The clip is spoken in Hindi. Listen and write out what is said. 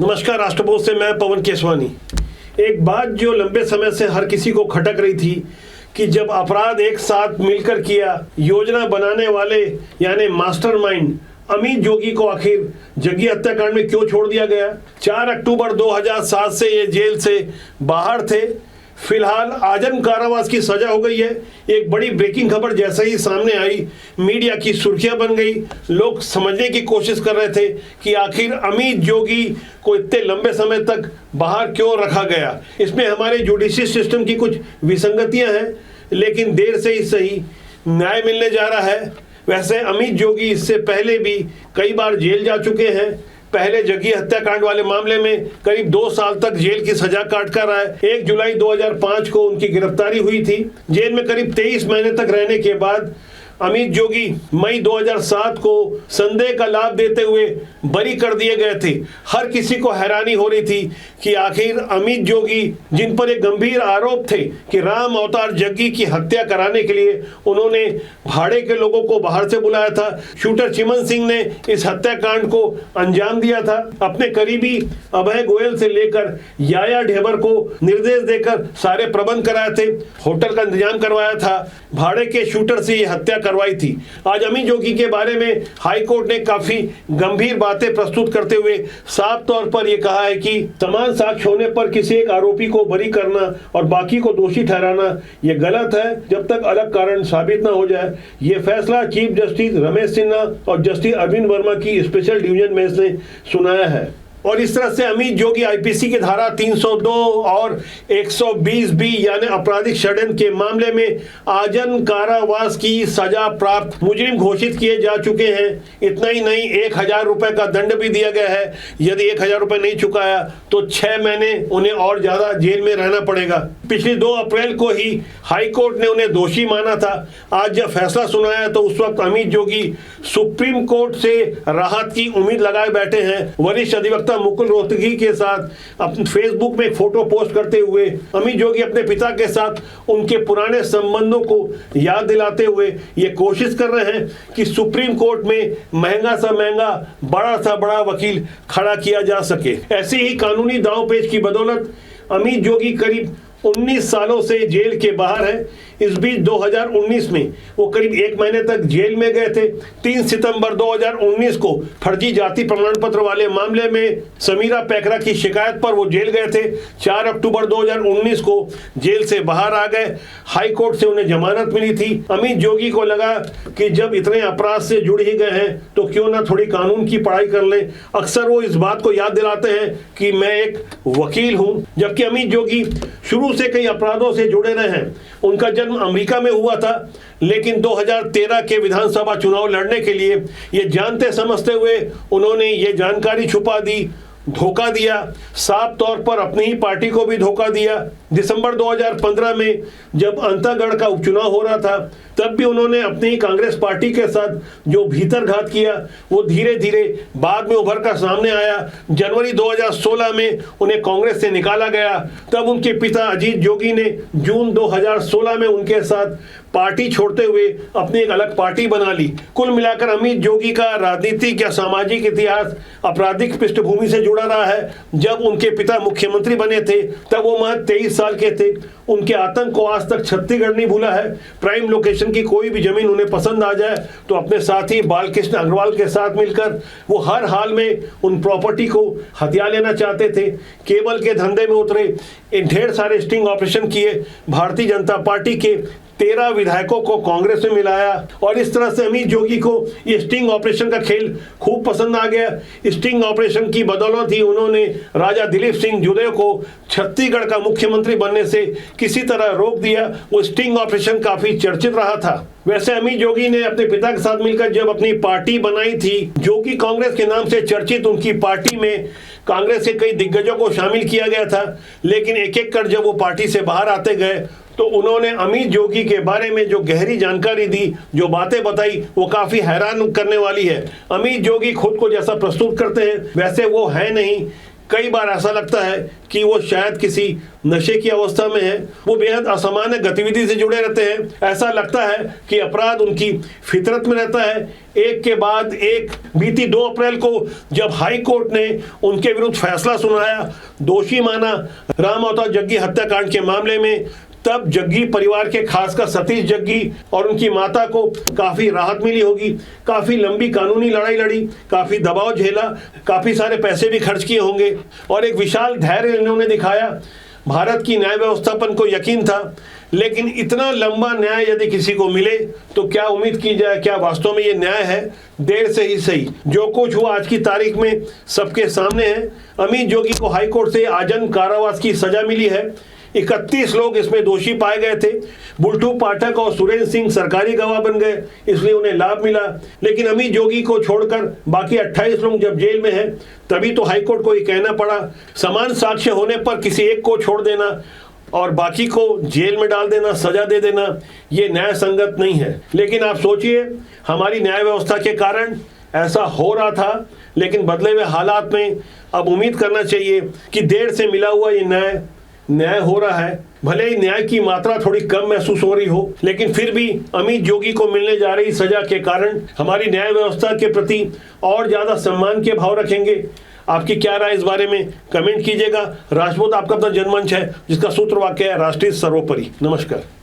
नमस्कार। राष्ट्रबोध से मैं पवन केसवानी। एक बात जो लंबे समय से हर किसी को खटक रही थी कि जब अपराध एक साथ मिलकर किया, योजना बनाने वाले यानी मास्टरमाइंड अमित जोगी को आखिर जग्गी हत्याकांड में क्यों छोड़ दिया गया। 4 अक्टूबर 2007 से ये जेल से बाहर थे। फिलहाल आजीवन कारावास की सजा हो गई है। एक बड़ी ब्रेकिंग खबर जैसे ही सामने आई, मीडिया की सुर्खियां बन गई। लोग समझने की कोशिश कर रहे थे कि आखिर अमित जोगी को इतने लंबे समय तक बाहर क्यों रखा गया। इसमें हमारे जुडिशियल सिस्टम की कुछ विसंगतियां हैं, लेकिन देर से ही सही न्याय मिलने जा रहा है। वैसे अमित जोगी इससे पहले भी कई बार जेल जा चुके हैं। पहले जग्गी हत्याकांड वाले मामले में करीब 2 साल तक जेल की सजा काट कर आए। 1 जुलाई 2005 को उनकी गिरफ्तारी हुई थी। जेल में करीब 23 महीने तक रहने के बाद अमित जोगी मई 2007 को संदेह का लाभ देते हुए बरी कर दिए गए थे। हर किसी को हैरानी हो रही थी कि आखिर अमित जोगी, जिन पर एक गंभीर आरोप थे कि राम अवतार जग्गी की हत्या कराने के लिए उन्होंने भाड़े के लोगों को बाहर से बुलाया था। शूटर चिमन सिंह ने इस हत्याकांड को अंजाम दिया था। अपने करीबी अभय गोयल से लेकर याया ढेबर को निर्देश देकर सारे प्रबंध कराए थे। होटल का इंतजाम करवाया था। भाड़े के शूटर से यह हत्या करवाई थी। आज अमित जोगी के बारे में हाई कोर्ट ने काफी गंभीर बातें प्रस्तुत करते हुए साफ तौर पर यह कहा है कि समान साक्ष्य होने पर किसी एक आरोपी को बरी करना और बाकी को दोषी ठहराना यह गलत है, जब तक अलग कारण साबित न हो जाए। यह फैसला चीफ जस्टिस रमेश सिन्हा और जस्टिस अरविंद वर्मा की स्पेशल डिवीजन बेंच ने सुनाया है। और इस तरह से अमित जोगी आईपीसी की धारा 302 और 120 बी यानी आपराधिक षड्यंत्र के मामले में आजीवन कारावास की सजा प्राप्त मुजरिम घोषित किए जा चुके हैं। इतना ही नहीं, 1000 रुपए का दंड भी दिया गया है। यदि 1000 रुपए नहीं चुकाया तो 6 महीने उन्हें और ज्यादा जेल में रहना पड़ेगा। पिछली 2 अप्रैल को ही हाई कोर्ट ने उन्हें दोषी माना था। आज जब फैसला सुनाया तो उस वक्त अमित जोगी सुप्रीम कोर्ट से राहत की उम्मीद लगाए बैठे हैं। वरिष्ठ अधिवक्ता मुकुल रोहतगी के साथ अपने फेसबुक में एक फोटो पोस्ट करते हुए अमित जोगी अपने पिता के साथ उनके पुराने संबंधों को याद दिलाते हुए ये कोशिश कर रहे हैं कि सुप्रीम कोर्ट में महंगा सा महंगा, बड़ा सा बड़ा वकील खड़ा किया जा सके। ऐसे ही कानूनी दांवपेच की बदौलत अमित जोगी करीब 19 सालों से जेल के बाहर है। इस बीच 2019 में वो करीब 1 महीने तक जेल में गए थे। 3 सितंबर 2019 को फर्जी जाति प्रमाण पत्र वाले मामले में समीरा पैकरा की शिकायत पर वो जेल गए थे। 4 अक्टूबर 2019 को जेल से बाहर आ गए। हाई कोर्ट से उन्हें जमानत मिली थी। अमित जोगी को लगा कि जब इतने अपराध से जुड़ ही गए हैं तो क्यों ना थोड़ी कानून की पढ़ाई कर लें। अक्सर वो इस बात को याद दिलाते हैं कि मैं एक वकील हूँ, जबकि अमित जोगी शुरू से कई अपराधों से जुड़े रहे हैं। उनका जन्म अमेरिका में हुआ था, लेकिन 2013 के विधानसभा चुनाव लड़ने के लिए ये जानते समझते हुए उन्होंने ये जानकारी छुपा दी, धोखा दिया। साफ तौर पर अपनी ही पार्टी को भी धोखा दिया। दिसंबर 2015 में जब अंतागढ़ का उपचुनाव हो रहा था, तब भी उन्होंने अपनी ही कांग्रेस पार्टी के साथ जो भीतरघात किया वो धीरे धीरे बाद में उभर कर सामने आया। जनवरी 2016 में उन्हें कांग्रेस से निकाला गया। तब उनके पिता अजीत जोगी ने जून 2016 में उनके साथ पार्टी छोड़ते हुए अपनी एक अलग पार्टी बना ली। कुल मिलाकर अमित जोगी का राजनीतिक या सामाजिक इतिहास आपराधिक पृष्ठभूमि से जुड़ा रहा है। जब उनके पिता मुख्यमंत्री बने थे तब वो महज 23 साल के थे। उनके आतंक को आज तक छत्तीसगढ़ नहीं भूला है। प्राइम लोकेशन की कोई भी जमीन उन्हें पसंद आ जाए तो अपने साथी बालकृष्ण अग्रवाल के साथ मिलकर वो हर हाल में उन प्रॉपर्टी को हथिया लेना चाहते थे। केबल के धंधे में उतरे, ढेर सारे स्टिंग ऑपरेशन किए। भारतीय जनता पार्टी के 13 विधायकों को कांग्रेस में मिलाया और इस तरह से अमित जोगी को ये स्टिंग ऑपरेशन का खेल खूब पसंद आ गया। स्टिंग ऑपरेशन की बदौलत ही उन्होंने राजा दिलीप सिंह जुदेव को छत्तीसगढ़ का मुख्यमंत्री बनने से किसी तरह रोक दिया। वो स्टिंग ऑपरेशन काफी चर्चित रहा था। वैसे अमित जोगी ने अपने पिता के साथ मिलकर जब अपनी पार्टी बनाई थी, जो कि कांग्रेस के नाम से चर्चित, उनकी पार्टी में कांग्रेस के कई दिग्गजों को शामिल किया गया था। लेकिन एक एक कर जब वो पार्टी से बाहर आते गए तो उन्होंने अमित जोगी के बारे में जो गहरी जानकारी दी, जो बातें बताई, वो काफी हैरान करने वाली है। अमित जोगी खुद को जैसा प्रस्तुत करते हैं वैसे वो है नहीं। कई बार ऐसा लगता है कि वो शायद किसी नशे की अवस्था में है, वो बेहद असामान्य गतिविधि से जुड़े रहते हैं। ऐसा लगता है कि अपराध उनकी फितरत में रहता है। एक के बाद एक बीती 2 अप्रैल को जब हाई कोर्ट ने उनके विरुद्ध फैसला सुनाया, दोषी माना राम अवतार जग्गी हत्याकांड के मामले में, तब जग्गी परिवार के खासकर सतीश जग्गी और उनकी माता को काफी राहत मिली होगी। काफी लंबी कानूनी लड़ाई लड़ी, काफी दबाव झेला, काफी सारे पैसे भी खर्च किए होंगे और एक विशाल धैर्य इन्होंने दिखाया। भारत की न्याय व्यवस्था पर को यकीन था, लेकिन इतना लंबा न्याय यदि किसी को मिले तो क्या उम्मीद की जाए, क्या वास्तव में ये न्याय है? देर से ही सही, जो कुछ हुआ आज की तारीख में सबके सामने है। अमित जोगी को हाईकोर्ट से आजीवन कारावास की सजा मिली है। 31 लोग इसमें दोषी पाए गए थे। बुल्टू पाठक और सुरेंद्र सिंह सरकारी गवाह बन गए, इसलिए उन्हें लाभ मिला। लेकिन अमित जोगी को छोड़कर बाकी 28 लोग जब जेल में हैं, तभी तो हाईकोर्ट को ये कहना पड़ा, समान साक्ष्य होने पर किसी एक को छोड़ देना और बाकी को जेल में डाल देना, सजा दे देना, ये न्याय संगत नहीं है। लेकिन आप सोचिए, हमारी न्याय व्यवस्था के कारण ऐसा हो रहा था, लेकिन बदले हुए हालात में अब उम्मीद करना चाहिए कि देर से मिला हुआ ये न्याय हो रहा है। भले ही न्याय की मात्रा थोड़ी कम महसूस हो रही हो, लेकिन फिर भी अमित जोगी को मिलने जा रही सजा के कारण हमारी न्याय व्यवस्था के प्रति और ज्यादा सम्मान के भाव रखेंगे। आपकी क्या राय इस बारे में कमेंट कीजिएगा। राजपूत आपका अपना जनमंच है, जिसका सूत्र वाक्य है राष्ट्रीय सर्वोपरि। नमस्कार।